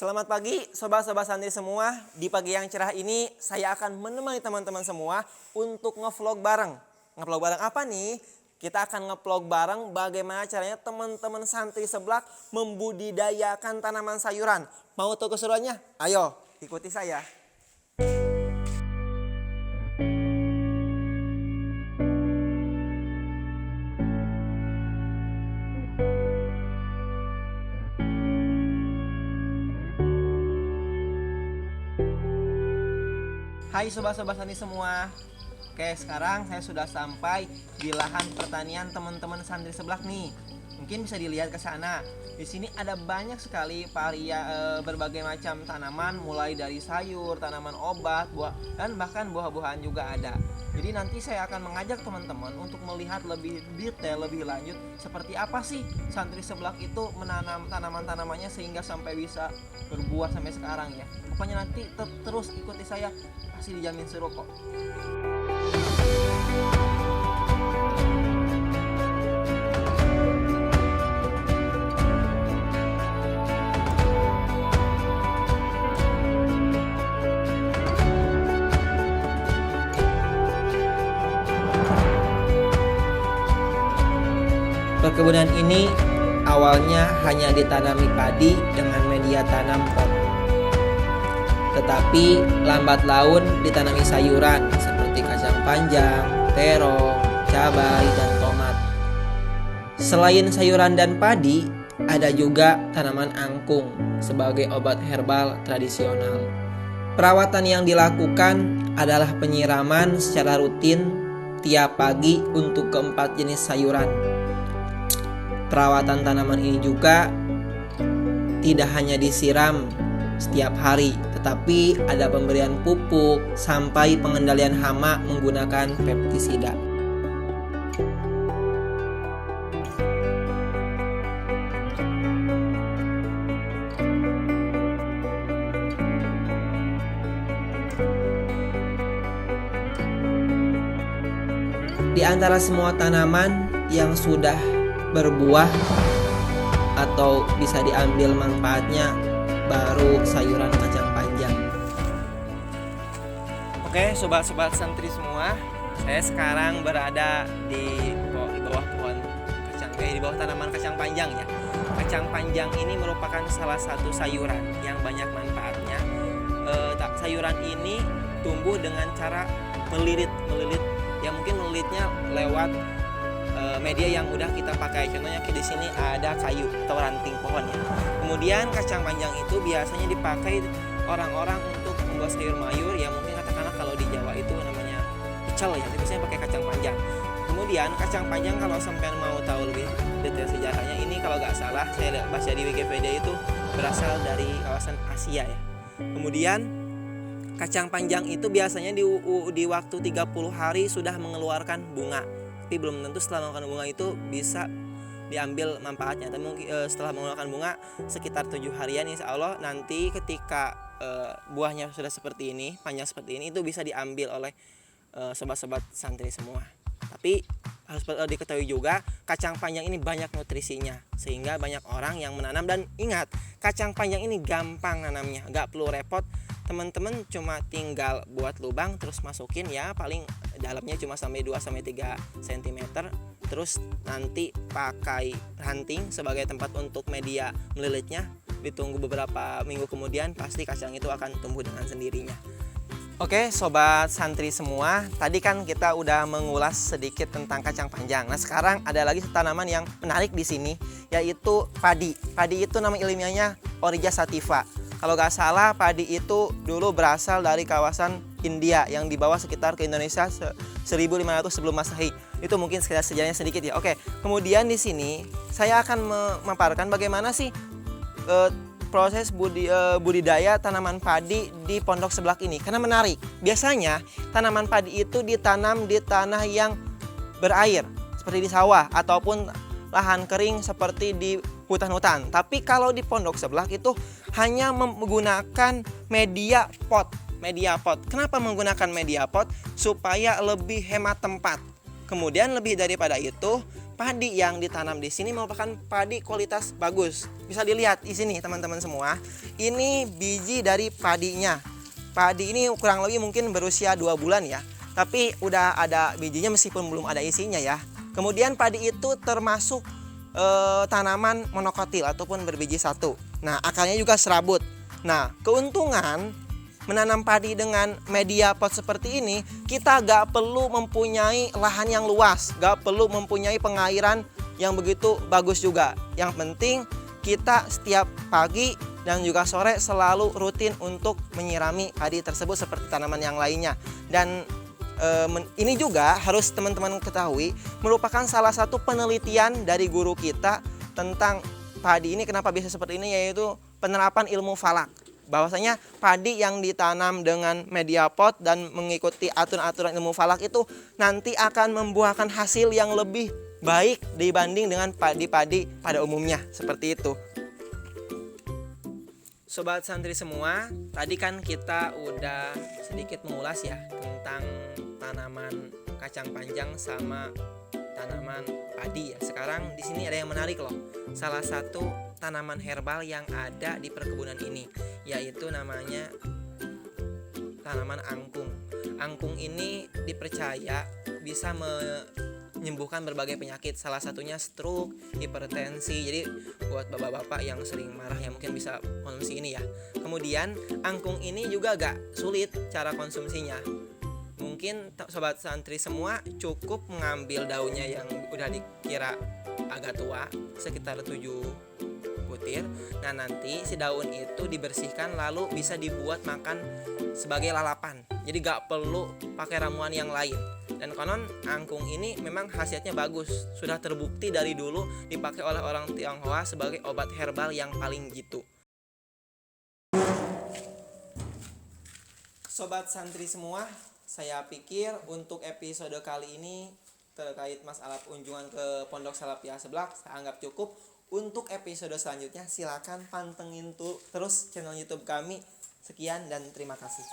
Selamat pagi sobat-sobat santri semua. Di pagi yang cerah ini saya akan menemani teman-teman semua untuk ngevlog bareng. Ngevlog bareng apa nih? Kita akan ngevlog bareng bagaimana caranya teman-teman santri seblak membudidayakan tanaman sayuran. Mau tahu keseruannya? Ayo ikuti saya. Hai sobat-sobat santri semua. Oke, sekarang saya sudah sampai di lahan pertanian teman-teman santri seblak nih. Mungkin bisa dilihat ke sana. Di sini ada banyak sekali berbagai macam tanaman, mulai dari sayur, tanaman obat, buah, dan bahkan buah-buahan juga ada. Jadi nanti saya akan mengajak teman-teman untuk melihat lebih detail, lebih lanjut seperti apa sih santri seblak itu menanam tanaman-tanamannya sehingga sampai bisa berbuah sampai sekarang ya. Pokoknya nanti terus ikuti saya, pasti dijamin seru kok. Perkebunan ini awalnya hanya ditanami padi dengan media tanam pot. Tetapi lambat laun ditanami sayuran seperti kacang panjang, terong, cabai, dan tomat. Selain sayuran dan padi, ada juga tanaman angkung sebagai obat herbal tradisional. Perawatan yang dilakukan adalah penyiraman secara rutin tiap pagi untuk keempat jenis sayuran. Perawatan tanaman ini juga tidak hanya disiram setiap hari, tetapi ada pemberian pupuk sampai pengendalian hama menggunakan pestisida. Di antara semua tanaman yang sudah berbuah atau bisa diambil manfaatnya baru sayuran kacang panjang. Oke, sobat-sobat santri semua, saya sekarang berada di bawah pohon kacang, di bawah tanaman kacang panjang ya. Kacang panjang ini merupakan salah satu sayuran yang banyak manfaatnya. Sayuran ini tumbuh dengan cara melilit, ya mungkin melilitnya lewat media yang udah kita pakai. Contohnya di sini ada kayu atau ranting pohon ya. Kemudian kacang panjang itu biasanya dipakai orang-orang untuk membuat sayur mayur ya, mungkin katakanlah kalau di Jawa itu namanya pecel ya, biasanya pakai kacang panjang. Kemudian kacang panjang kalau sampean mau tahu lebih detail sejarahnya, ini kalau nggak salah saya baca di Wikipedia itu berasal dari kawasan Asia ya. Kemudian kacang panjang itu biasanya di waktu 30 hari sudah mengeluarkan bunga. Tapi belum tentu setelah mengeluarkan bunga itu bisa diambil manfaatnya. Tapi mungkin setelah mengeluarkan bunga sekitar 7 harian insya Allah nanti ketika buahnya sudah seperti ini, panjang seperti ini, itu bisa diambil oleh sobat-sobat santri semua. Tapi harus diketahui juga kacang panjang ini banyak nutrisinya sehingga banyak orang yang menanam. Dan ingat, kacang panjang ini gampang nanamnya, gak perlu repot. Teman-teman cuma tinggal buat lubang terus masukin ya, paling dalamnya cuma sampai 2-3 cm. Terus nanti pakai ranting sebagai tempat untuk media melilitnya. Ditunggu beberapa minggu kemudian pasti kacang itu akan tumbuh dengan sendirinya. Oke sobat santri semua, tadi kan kita udah mengulas sedikit tentang kacang panjang. Nah sekarang ada lagi tanaman yang menarik di sini, yaitu padi. Padi itu nama ilmiahnya Oryza sativa. Kalau nggak salah padi itu dulu berasal dari kawasan India yang dibawa sekitar ke Indonesia 1500 sebelum Masehi. Itu mungkin sejarahnya sedikit ya. Oke, kemudian di sini saya akan memaparkan bagaimana sih proses budidaya tanaman padi di pondok seblak ini. Karena menarik, biasanya tanaman padi itu ditanam di tanah yang berair seperti di sawah ataupun lahan kering seperti di hutan-hutan. Tapi kalau di pondok seblak itu hanya menggunakan media pot. Kenapa menggunakan media pot? Supaya lebih hemat tempat. Kemudian lebih daripada itu, padi yang ditanam di sini merupakan padi kualitas bagus. Bisa dilihat di sini teman-teman semua. Ini biji dari padinya. Padi ini kurang lebih mungkin berusia 2 bulan ya. Tapi udah ada bijinya meskipun belum ada isinya ya. Kemudian padi itu termasuk tanaman monokotil ataupun berbiji satu. Nah, akarnya juga serabut. Nah, keuntungan menanam padi dengan media pot seperti ini, kita gak perlu mempunyai lahan yang luas, gak perlu mempunyai pengairan yang begitu bagus juga. Yang penting kita setiap pagi dan juga sore selalu rutin untuk menyirami padi tersebut seperti tanaman yang lainnya. Dan ini juga harus teman-teman ketahui merupakan salah satu penelitian dari guru kita tentang padi ini kenapa bisa seperti ini, yaitu penerapan ilmu falak. Bahwasanya padi yang ditanam dengan media pot dan mengikuti aturan-aturan ilmu falak itu nanti akan membuahkan hasil yang lebih baik dibanding dengan padi-padi pada umumnya, seperti itu. Sobat santri semua, tadi kan kita udah sedikit mengulas ya tentang tanaman kacang panjang sama tanaman padi ya. Sekarang di sini ada yang menarik loh. Salah satu tanaman herbal yang ada di perkebunan ini, yaitu namanya tanaman angkung. Angkung ini dipercaya bisa menyembuhkan berbagai penyakit, salah satunya stroke, hipertensi. Jadi buat bapak-bapak yang sering marah ya mungkin bisa konsumsi ini ya. Kemudian angkung ini juga gak sulit cara konsumsinya. Mungkin sobat santri semua cukup mengambil daunnya yang udah dikira agak tua, sekitar 7 butir. Nah, nanti si daun itu dibersihkan lalu bisa dibuat makan sebagai lalapan. Jadi gak perlu pakai ramuan yang lain. Dan konon angkung ini memang khasiatnya bagus. Sudah terbukti dari dulu dipakai oleh orang Tionghoa sebagai obat herbal yang paling jitu. Sobat santri semua, saya pikir untuk episode kali ini terkait masalah kunjungan ke Pondok Salafiyah Seblak saya anggap cukup. Untuk episode selanjutnya silakan pantengin terus channel YouTube kami. Sekian dan terima kasih.